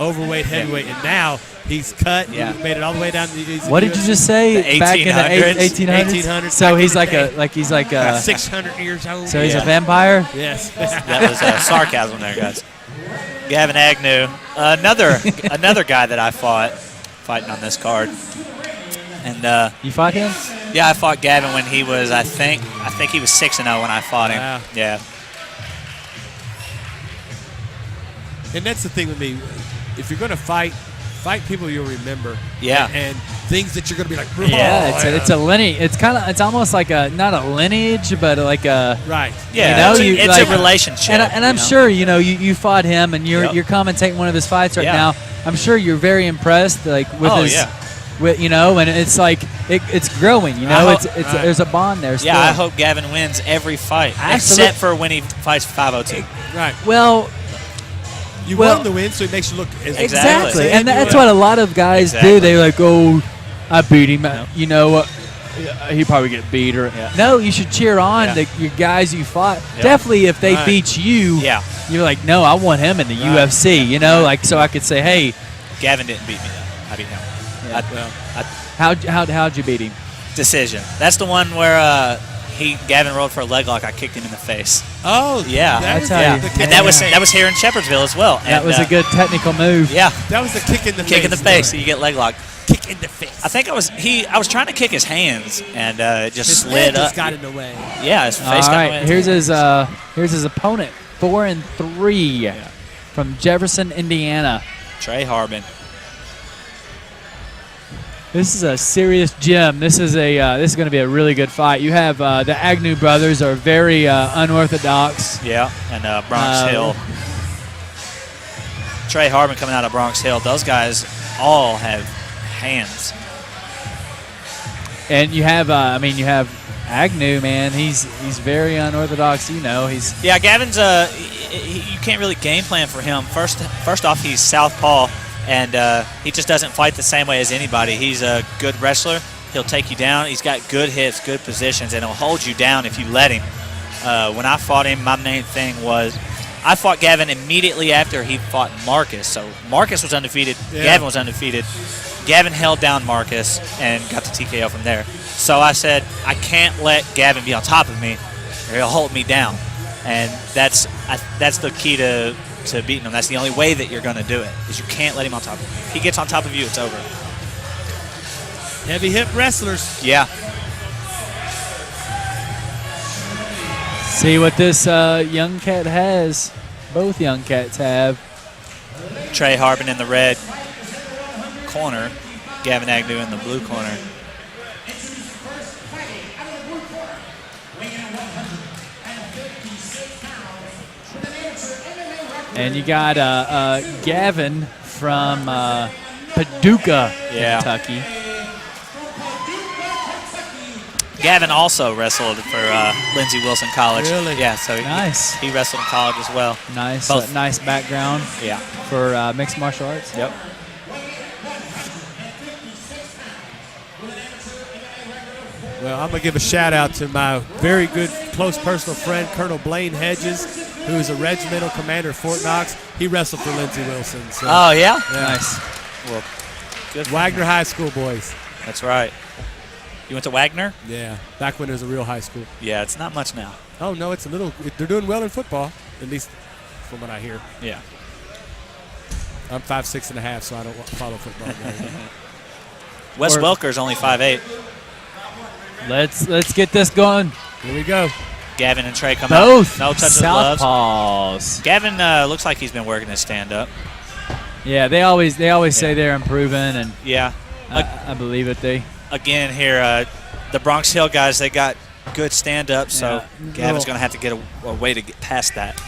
overweight, heavyweight, and now he's cut. Yeah. He made it all the way down. What did you just say? The Back in the 1800s? 1800s. So he's like a 600 years old. So he's a vampire. Yes. That was sarcasm there, guys. Gavin Agnew, another guy that I fighting on this card. And you fought him? Yeah, I fought Gavin when he was, I think he was 6-0 when I fought him. Wow. Yeah. And that's the thing with me. If you're going to fight people you'll remember. Yeah. And things that you're going to be like, oh, yeah, it's a lineage. It's almost like not a lineage, but like a right. Yeah, it's like, a relationship. And I'm sure you fought him, and you're commentating one of his fights right now. I'm sure you're very impressed, like with his. Yeah. With, and it's like it's growing. There's a bond there. Still. Yeah, I hope Gavin wins every fight, except for when he fights 502. Right. Well. You want him to win, so it makes you look as exactly, and that's what a lot of guys do. They're like, "Oh, I beat him." No. He probably get beat, or no. You should cheer on your guys you fought. Yeah. Definitely, if they beat you, you're like, "No, I want him in the UFC." Like so I could say, "Hey, Gavin didn't beat me though. I beat him." Yeah. How'd you beat him? Decision. That's the one where Gavin rolled for a leg lock. I kicked him in the face. Oh, yeah. And that was here in Shepherdsville as well. That was a good technical move. Yeah. That was the kick in the face. Kick in the face, so you get leg locked. Kick in the face. I think I was trying to kick his hands and it just his slid up. Just got in the way. Yeah, his face got in the way. Here's his opponent, 4-3 from Jefferson, Indiana. Trey Harbin. This is a serious gym. This is going to be a really good fight. You have the Agnew brothers are very unorthodox. Yeah, and Bronx Hill. Trey Harbin coming out of Bronx Hill. Those guys all have hands. And you have you have Agnew, man. He's very unorthodox. Gavin's you can't really game plan for him. First off, he's southpaw. And he just doesn't fight the same way as anybody. He's a good wrestler. He'll take you down. He's got good hits, good positions, and he'll hold you down if you let him. When I fought him, my main thing was I fought Gavin immediately after he fought Marcus. So Marcus was undefeated. Yeah. Gavin was undefeated. Gavin held down Marcus and got the TKO from there. So I said, I can't let Gavin be on top of me or he'll hold me down. And that's the key to beating him. That's the only way that you're going to do it, is you can't let him on top of you. If he gets on top of you, it's over. Heavy hip wrestlers. Yeah. See what this young cat has. Both young cats have. Trey Harbin in the red corner. Gavin Agnew in the blue corner. And you got Gavin from Paducah, Kentucky. Gavin also wrestled for Lindsey Wilson College. Really? Yeah, so nice. He wrestled in college as well. Nice. Nice background. Yeah. For mixed martial arts. Yep. Well, I'm going to give a shout-out to my very good, close personal friend, Colonel Blaine Hedges, who is a regimental commander at Fort Knox. He wrestled for Lindsey Wilson. So, oh, yeah? Nice. Well, good. Wagner High School boys. That's right. You went to Wagner? Yeah, back when it was a real high school. Yeah, it's not much now. Oh, no, it's a little – they're doing well in football, at least from what I hear. Yeah. I'm 5'6½", so I don't follow football. Wes Welker's only 5'8". Let's get this going. Here we go. Gavin and Trey come both out. No touch of gloves. Southpaws. Gavin looks like he's been working his stand-up. Yeah, they always say they're improving, and yeah, I believe it. Again here, the Bronx Hill guys, they got good stand-up, so Gavin's going to have to get a way to get past that.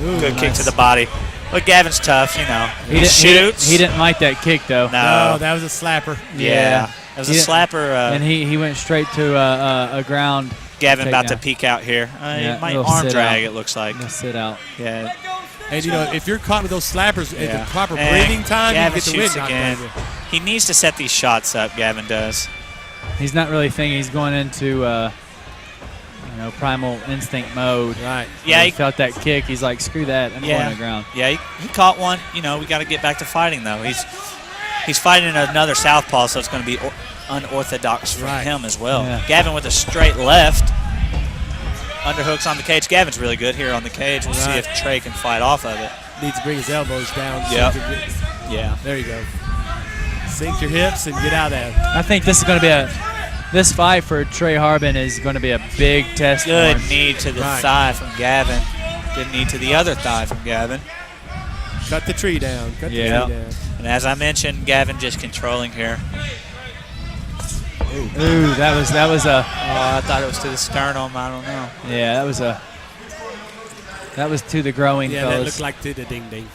Ooh, good kick to the body. But Gavin's tough, He shoots. He didn't like that kick, though. No, that was a slapper. Yeah. It was a slapper. And he went straight to a ground. Gavin about to peek out here. My arm drag, it looks like. He'll sit out. Yeah. And, if you're caught with those slappers at the proper breathing time, Gavin you get the win. Again. He needs to set these shots up, Gavin does. He's not really thinking he's going into primal instinct mode. Right. Yeah, He felt that kick. He's like, screw that. I'm going to the ground. Yeah, he caught one. We got to get back to fighting, though. He's fighting another southpaw, so it's going to be unorthodox for him as well. Yeah. Gavin with a straight left. Underhooks on the cage. Gavin's really good here on the cage. We'll see if Trey can fight off of it. Needs to bring his elbows down. Yep. Yeah. There you go. Sink your hips and get out of there. I think this is going to be this fight for Trey Harbin is going to be a big test for Good him. knee to the thigh from Gavin. Good knee to the other thigh from Gavin. Cut the tree down. Cut the tree down. And as I mentioned, Gavin just controlling here. Ooh, that was a. Oh, I thought it was to the sternum. I don't know. Yeah, that was to the groin, Yeah, fellas. that looked like to the ding ding.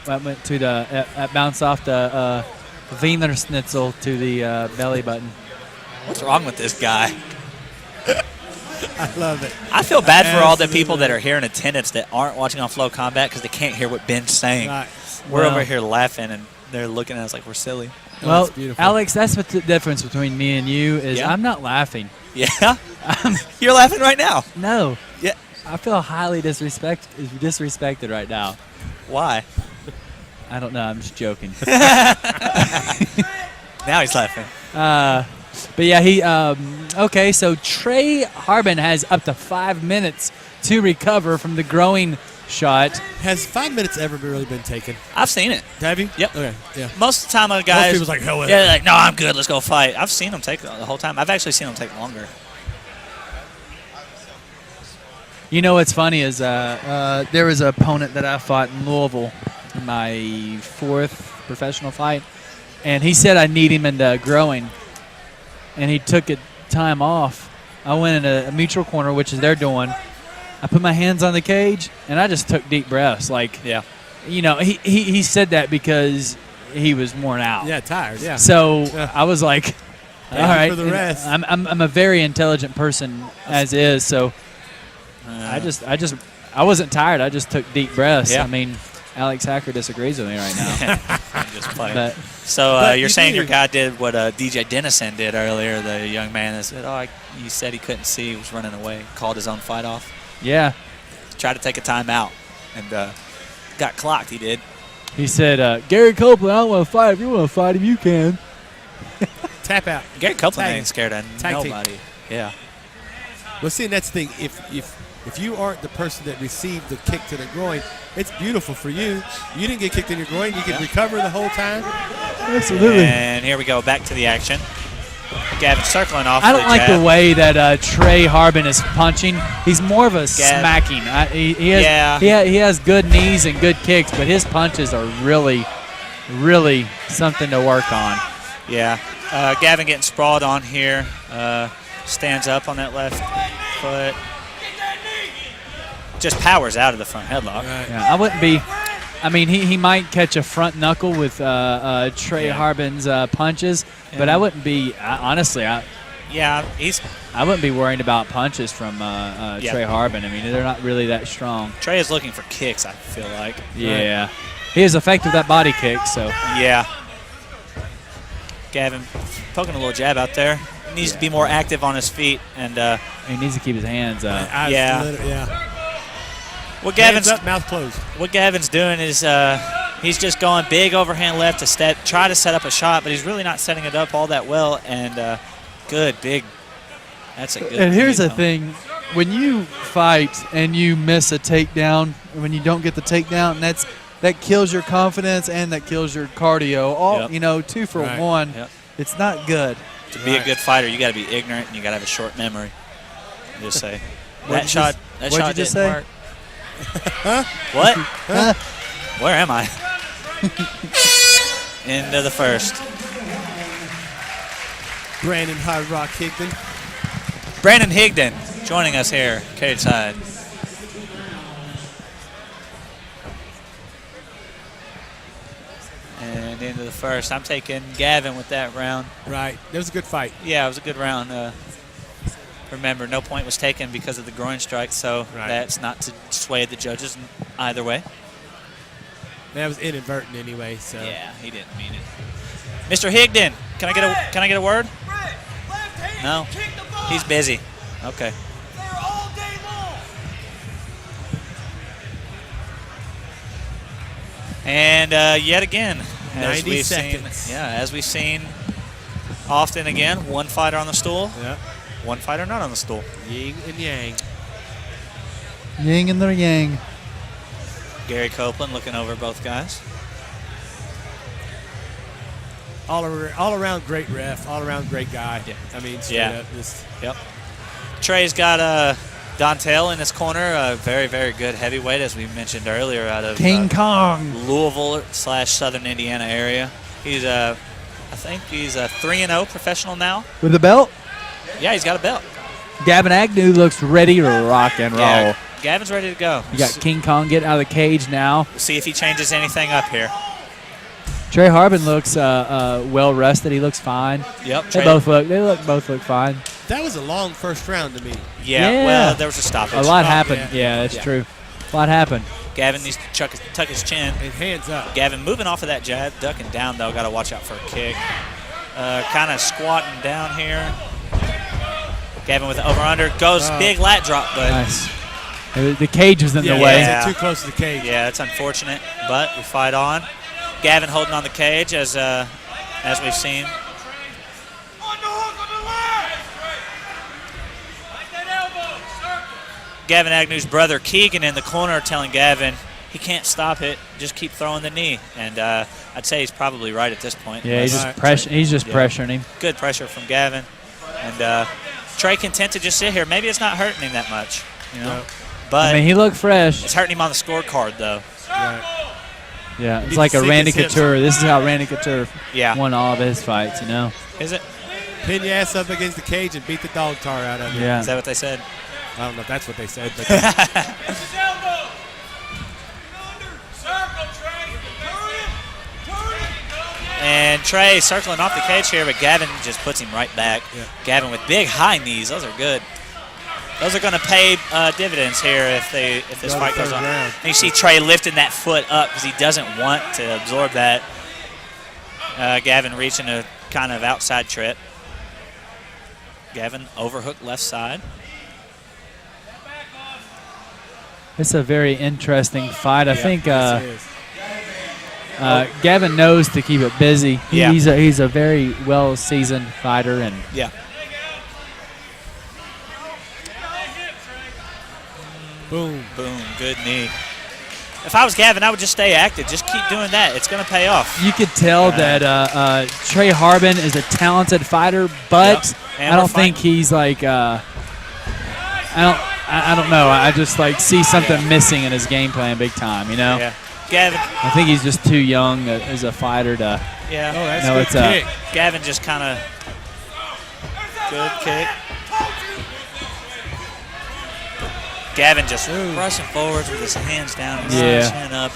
That went to the. That bounced off the Wiener Schnitzel to the belly button. What's wrong with this guy? I love it. I feel bad for all the people that are here in attendance that aren't watching on Flow Combat because they can't hear what Ben's saying. Right. We're over here laughing, and they're looking at us like we're silly. Well, beautiful. Alex, that's what the difference between me and you is. I'm not laughing. Yeah? You're laughing right now. No. Yeah. I feel highly disrespected right now. Why? I don't know. I'm just joking. Now he's laughing. But yeah, he okay. So Trey Harbin has up to 5 minutes to recover from the groin shot. Has 5 minutes ever really been taken? I've seen it. Have you? Yep. Okay. Yeah. Most of the time, a guy Most people's like, hell with it. yeah, like, no, I'm good. Let's go fight. I've seen them take the whole time. I've actually seen them take longer. You know what's funny is there was an opponent that I fought in Louisville in my 4th professional fight, and he said I need him in the groin, and he took a time off. I went in a mutual corner, which is they're doing. I put my hands on the cage, and I just took deep breaths. Like, he said that because he was worn out. Yeah, tired. Yeah. So I was like, all right. For the rest. I'm a very intelligent person as is, so I wasn't tired. I just took deep breaths. Yeah. I mean, Alex Hacker disagrees with me right now. Just play. But So you're saying your guy did what DJ Dennison did earlier, the young man that said, he said he couldn't see, he was running away, called his own fight off. yeah, Tried to take a timeout and got clocked, he did. he said, Gary Copeland, I don't want to fight. If you want to fight him, you can. Tap out. Gary Copeland Tag. ain't scared of Tag team. nobody. Yeah. Well, see, and that's the thing. If you aren't the person that received the kick to the groin, it's beautiful for you. You didn't get kicked in your groin. You can recover the whole time. Absolutely. And here we go, back to the action. Gavin circling off. I don't like the way that Trey Harbin is punching. He's more of a smacking. He has good knees and good kicks, but his punches are really, really something to work on. Yeah. Gavin getting sprawled on here. Stands up on that left foot. Just powers out of the front headlock. Right. Yeah, I wouldn't be. I mean, he might catch a front knuckle with Trey Harbin's punches, but I wouldn't be. Honestly, I wouldn't be worried about punches from Trey Harbin. I mean, they're not really that strong. Trey is looking for kicks, I feel like. Yeah, he is effective with that body kick. So yeah. Gavin poking a little jab out there. He needs to be more active on his feet, and he needs to keep his hands up. What Hands up, mouth closed. What Gavin's doing is he's just going big overhand left to try to set up a shot, but he's really not setting it up all that well. And good, big. That's a good. And here's the thing: when you fight and you miss a takedown, when you don't get the takedown, that kills your confidence and that kills your cardio. All 2 for 1. Yep. It's not good. To be a good fighter, you got to be ignorant and you got to have a short memory. Just say What'd you just say? Work. What? Where am I? Into the first. Brandon Hardrock Higdon. Brandon Higdon joining us here, cage side. And into the first. I'm taking Gavin with that round. Right. That was a good fight. Yeah, it was a good round. Remember, no point was taken because of the groin strike, so that's not to sway the judges either way. That was inadvertent anyway. So yeah, he didn't mean it. Mr. Higdon, can I get a word? No, he's busy. Okay. And yet again, 90 seconds. As we've seen often again, one fighter on the stool, Yeah. one fighter not on the stool. Yin and yang. Yin and the yang. Gary Copeland looking over both guys. All around great ref, all around great guy. Yeah. I mean, straight up, just Yep. Trey's got Dontel in his corner, a very, very good heavyweight, as we mentioned earlier, out of King Kong. Louisville / Southern Indiana area. He's I think he's a 3-0 professional now. With the belt? Yeah, he's got a belt. Gavin Agnew looks ready to rock and roll. Yeah, Gavin's ready to go. You got King Kong getting out of the cage now. We'll see if he changes anything up here. Trey Harbin looks well rested. He looks fine. Yep. They both look fine. that was a long first round to me. Yeah. Well, there was a stoppage. A lot happened. Yeah, that's true. A lot happened. Gavin needs to tuck his chin. And hands up. Gavin moving off of that jab, ducking down though. Got to watch out for a kick. Kind of squatting down here. Gavin with the over/under goes big lat drop, but Nice. The cage was in the way. Yeah. Too close to the cage. yeah, it's unfortunate. But we fight on. Gavin holding on the cage as we've seen. Gavin Agnew's brother Keegan in the corner telling Gavin he can't stop it, just keep throwing the knee. And I'd say he's probably right at this point. Yeah, he's just pressuring him. Good pressure from Gavin. And Trey content to just sit here. Maybe it's not hurting him that much, you know. No. But I mean, he looked fresh. it's hurting him on the scorecard, though. Right. Yeah, it's He like a sink Randy his hips. Couture. This is how Randy Couture Yeah. won all of his fights, you know? Is it? Pin your ass up against the cage and beat the dog tar out of you. Yeah. Is that what they said? I don't know if that's what they said, but And Trey circling off the cage here, but Gavin just puts him right back. Yeah. Gavin with big high knees. Those are good. Those are going to pay dividends here if this Go to fight goes third on. round. And you see Trey lifting that foot up because he doesn't want to absorb that. Gavin reaching a kind of outside trip. Gavin overhook left side. It's a very interesting fight. I think yes, it is. Gavin knows to keep it busy. Yeah. He's a very well-seasoned fighter. And Yeah. Boom. Boom. Good knee. If I was Gavin, I would just stay active. Just keep doing that. It's going to pay off. you could tell that Trey Harbin is a talented fighter, but Yep. And I we're don't think he's like I don't know. I just like see something missing in his game plan big time, you know? Yeah. Gavin. I think he's just too young as a fighter to Yeah. Oh, that's No, a it's good kick. Gavin just kind of good kick. Gavin just rushing forwards with his hands down and Yeah. his chin up.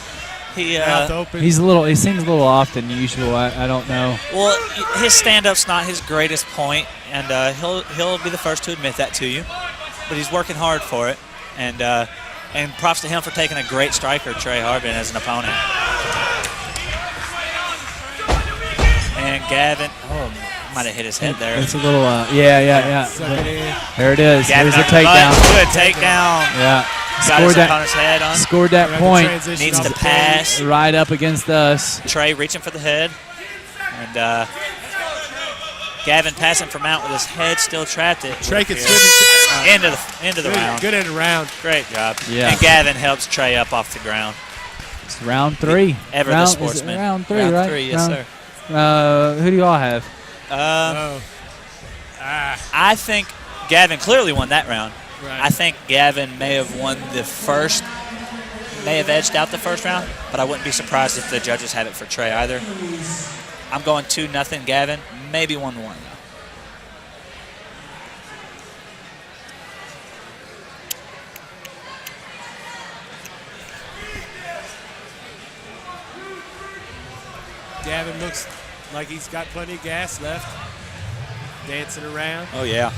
He Mouth open. he seems a little off than usual. I don't know. well, his stand-up's not his greatest point, and he'll be the first to admit that to you. But he's working hard for it, and props to him for taking a great striker, Trey Harbin, as an opponent. And Gavin, might have hit his head there. It's a little yeah. Suck it in. There it is. Gavin There's a on the butt. takedown. Good takedown. Yeah. Got his opponent's head on. Scored that Right, the point transition Needs off to the pass. right up against us. Trey reaching for the head. And Gavin passing for mount with his head still trapped. Trey can Here. swim Into the round. Good end around. Great job. Yeah. And Gavin helps Trey up off the ground. It's round 3. Ever round, the sportsman. Is it round 3, Round right? 3, yes, Round- sir. Who do you all have? I think Gavin clearly won that round. Right. I think Gavin may have won the first, may have edged out the first round, but I wouldn't be surprised if the judges had it for Trey either. I'm going 2-0 Gavin, maybe 1-1 though. Gavin looks like he's got plenty of gas left. Dancing around. Oh, yeah.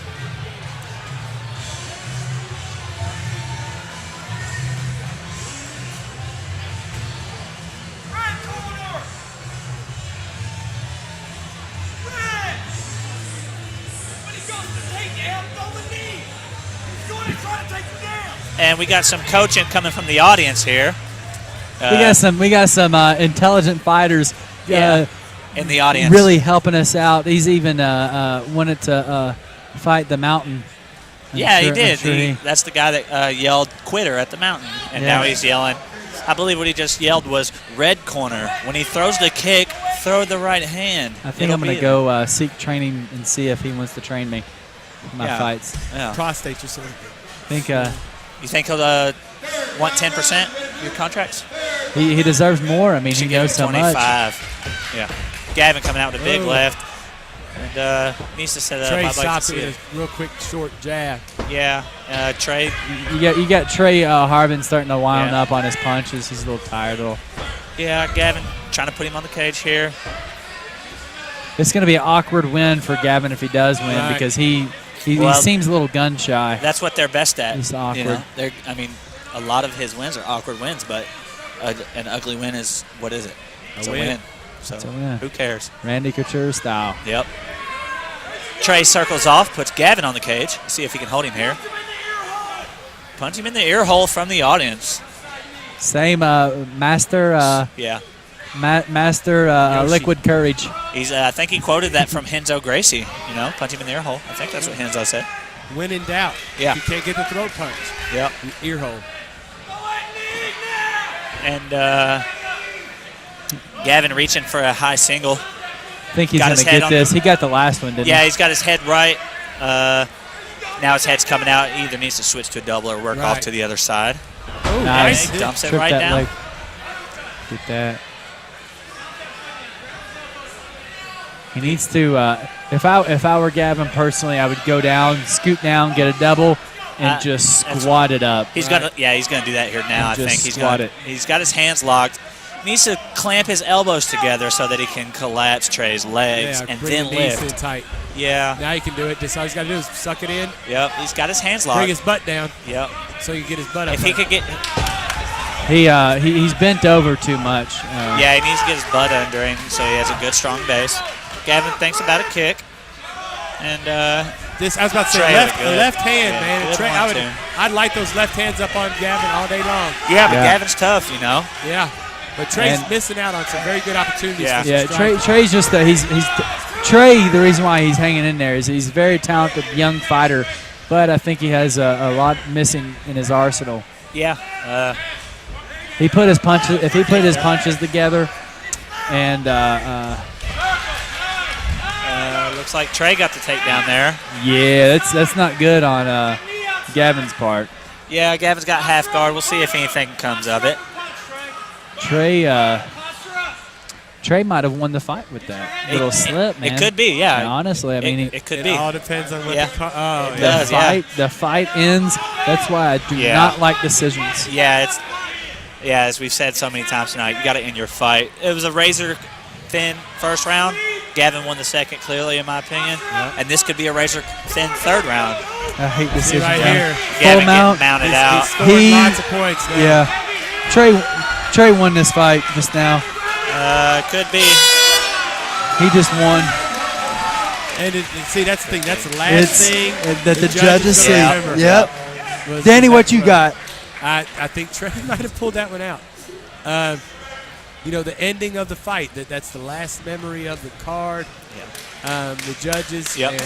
And we got some coaching coming from the audience here. We got some intelligent fighters. In the audience, really helping us out. He's even wanted to fight the mountain. He did. That's the guy that yelled "quitter" at the mountain, and now he's yelling. I believe what he just yelled was "red corner." When he throws the kick, throw the right hand. I think I'm going to go seek training and see if he wants to train me in my fights. Yeah. Prostate yourself. You think he'll want 10% your contracts? He deserves more. I mean, he knows so 25. much. Yeah. Gavin coming out with a big left. And needs to set up. Trey I'd like to see it. A real quick, short jab. Yeah. Trey. You got Trey Harbin starting to wind up on his punches. He's a little tired. Yeah, Gavin trying to put him on the cage here. It's going to be an awkward win for Gavin if he does win because he seems a little gun shy. That's what they're best at. He's awkward. A lot of his wins are awkward wins, but an ugly win is, what is it? It's a win. So who cares? Randy Couture style. Yep. Trey circles off, puts Gavin on the cage. See if he can hold him here. Punch him in the ear hole from the audience. Same master. Master liquid courage. He's. I think he quoted that from Henzo Gracie. Punch him in the ear hole. I think that's what Henzo said. When in doubt. Yeah. You can't get the throat punch. Yep. The ear hole. And Gavin reaching for a high single. I think he's going to get this. He got the last one, didn't he? Yeah, he's got his head right. Now his head's coming out. He either needs to switch to a double or work off to the other side. Oh, nice. He dumps it right down. Leg. Get that. He needs to. If I were Gavin personally, I would go down, scoot down, get a double, and just squat it up. He's gonna do that here now. I think he's got his hands locked. He needs to clamp his elbows together so that he can collapse Trey's legs and then lift. Knees in tight. Yeah. Now he can do it. Just all he's got to do is suck it in. Yep. He's got his hands locked. Bring his butt down. Yep. So you can get his butt up. If he could get. He's bent over too much. Yeah, he needs to get his butt under him so he has a good strong base. Gavin thinks about a kick, and I was about to say left hand, man. I'd light those left hands up on Gavin all day long. Yeah, but Gavin's tough, Yeah, but Trey's missing out on some very good opportunities. Yeah, Trey's just Trey. The reason why he's hanging in there is he's a very talented young fighter, but I think he has a lot missing in his arsenal. Yeah. He put his punches. If he put his punches together, and. Looks like Trey got the takedown there. Yeah, that's not good on Gavin's part. Yeah, Gavin's got half guard. We'll see if anything comes of it. Trey Trey might have won the fight with that little slip, man. It could be, yeah. And honestly, I mean, it could be. It all depends on what the fight ends. That's why I do not like decisions. Yeah, as we've said so many times tonight, you got to end your fight. It was a razor-thin first round. Gavin won the second, clearly, in my opinion. Yep. And this could be a razor-thin third round. I hate decisions. Right here. Gavin getting mounted out. He's scoring lots of points now. Yeah. Trey won this fight just now. Could be. He just won. And see, that's the thing. That's the last thing that the judges see. Yep. Danny, what you got? I think Trey might have pulled that one out. The ending of the fight, that's the last memory of the card. Yeah. The judges. Yep.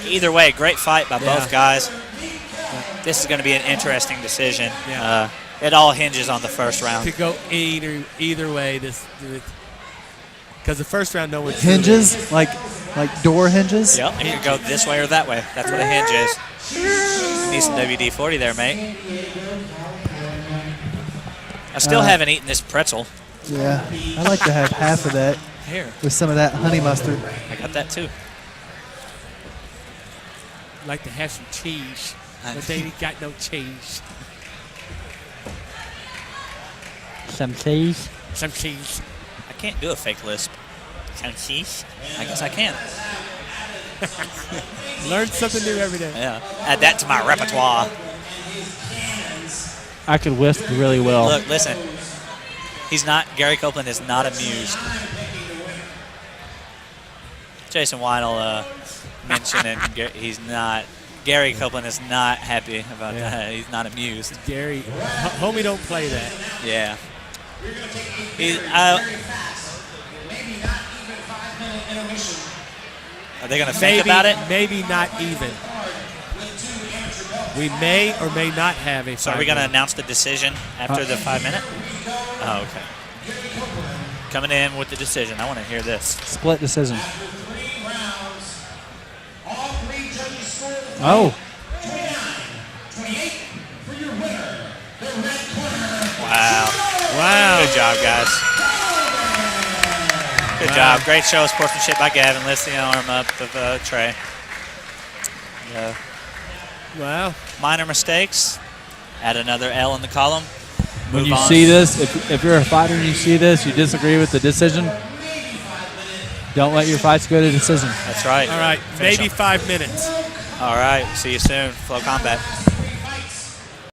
Either way, great fight by both guys. This is going to be an interesting decision. Yeah. It all hinges on the first round. To go either way, because the first round, no one hinges like door hinges. Yep. It could go this way or that way. That's what a hinge is. Need some WD-40 there, mate. I still haven't eaten this pretzel. Yeah, I like to have half of that here with some of that honey mustard. I got that too. I'd like to have some cheese, but they ain't got no cheese. Some cheese? Some cheese. I can't do a fake lisp. Some cheese? I guess I can. Learn something new every day. Yeah. Add that to my repertoire. I could wisp really well. Look, listen. Gary Copeland is not amused. Jason Weinl mentioned, and he's not Gary Copeland is not happy about that. He's not amused. Gary, homie, don't play that. Yeah. Are they going to think about it? Maybe not even. We may or may not have a 5-minute. So are we going to announce the decision after the 5-minute? Oh, okay. Coming in with the decision. I want to hear this. Split decision. Oh. Wow. Good job, guys. Good job. Great show of sportsmanship by Gavin. Lifts the arm up of Trey. Wow. Minor mistakes. Add another L in the column. When you see this, if you're a fighter and you see this, you disagree with the decision, don't let your fights go to decision. That's right. All right. Maybe 5 minutes. All right. See you soon. Flow Combat.